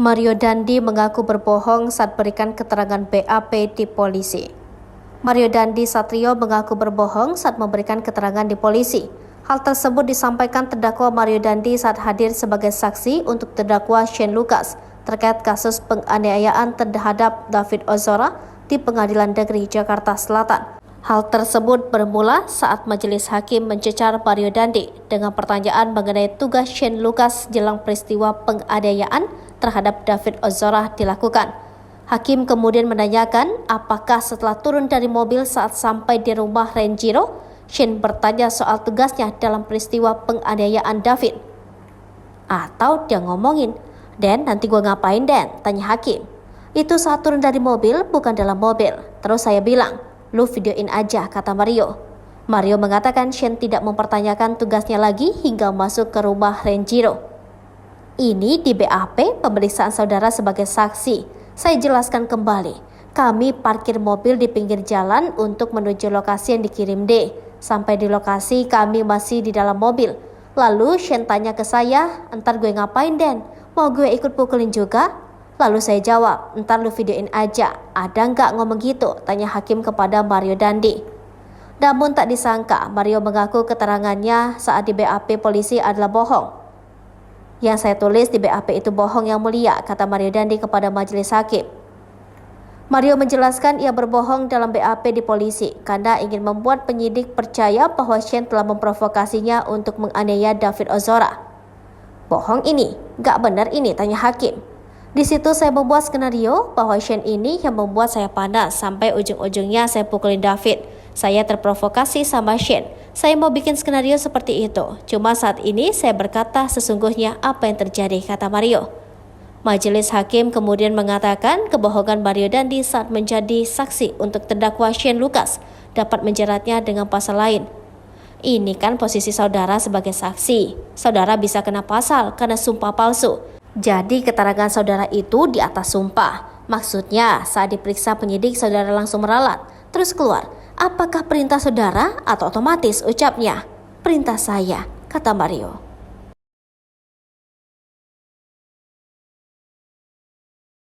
Mario Dandi mengaku berbohong saat berikan keterangan BAP di polisi. Mario Dandi Satrio mengaku berbohong saat memberikan keterangan di polisi. Hal tersebut disampaikan terdakwa Mario Dandi saat hadir sebagai saksi untuk terdakwa Shane Lucas terkait kasus penganiayaan terhadap David Ozora di Pengadilan Negeri Jakarta Selatan. Hal tersebut bermula saat majelis hakim mencecar Mario Dandi dengan pertanyaan mengenai tugas Shane Lucas jelang peristiwa penganiayaan terhadap David Ozora dilakukan. Hakim kemudian menanyakan apakah setelah turun dari mobil saat sampai di rumah Renjiro, Shane bertanya soal tugasnya dalam peristiwa penganiayaan David. Atau dia ngomongin, "Den, nanti gue ngapain, Den?" tanya hakim. "Itu saat turun dari mobil, bukan dalam mobil." Terus saya bilang, "Lu videoin aja," kata Mario. Mario mengatakan Shane tidak mempertanyakan tugasnya lagi hingga masuk ke rumah Renjiro. Ini di BAP pemeriksaan saudara sebagai saksi. Saya jelaskan kembali. Kami parkir mobil di pinggir jalan untuk menuju lokasi yang dikirim D. Sampai di lokasi kami masih di dalam mobil. Lalu Shane tanya ke saya, "Entar gue ngapain, Den? Mau gue ikut pukulin juga?" Lalu saya jawab, "Entar lu videoin aja. Ada nggak ngomong gitu?" tanya hakim kepada Mario Dandi. Namun tak disangka, Mario mengaku keterangannya saat di BAP polisi adalah bohong. "Yang saya tulis di BAP itu bohong, Yang Mulia," kata Mario Dandi kepada majelis hakim. Mario menjelaskan ia berbohong dalam BAP di polisi karena ingin membuat penyidik percaya bahwa Shane telah memprovokasinya untuk menganiaya David Ozora. "Bohong ini? Gak benar ini?" tanya hakim. "Di situ saya membuat skenario bahwa Shane ini yang membuat saya panas sampai ujung-ujungnya saya pukulin David. Saya terprovokasi sama Shane. Saya mau bikin skenario seperti itu. Cuma saat ini saya berkata sesungguhnya apa yang terjadi," kata Mario. Majelis hakim kemudian mengatakan kebohongan Mario Dandi saat menjadi saksi untuk terdakwa Shane Lucas dapat menjeratnya dengan pasal lain. Ini kan posisi saudara sebagai saksi. Saudara bisa kena pasal karena sumpah palsu. Jadi keterangan saudara itu di atas sumpah. Maksudnya saat diperiksa penyidik saudara langsung meralat. Terus keluar, "Apakah perintah saudara atau otomatis?" ucapnya. "Perintah saya," kata Mario.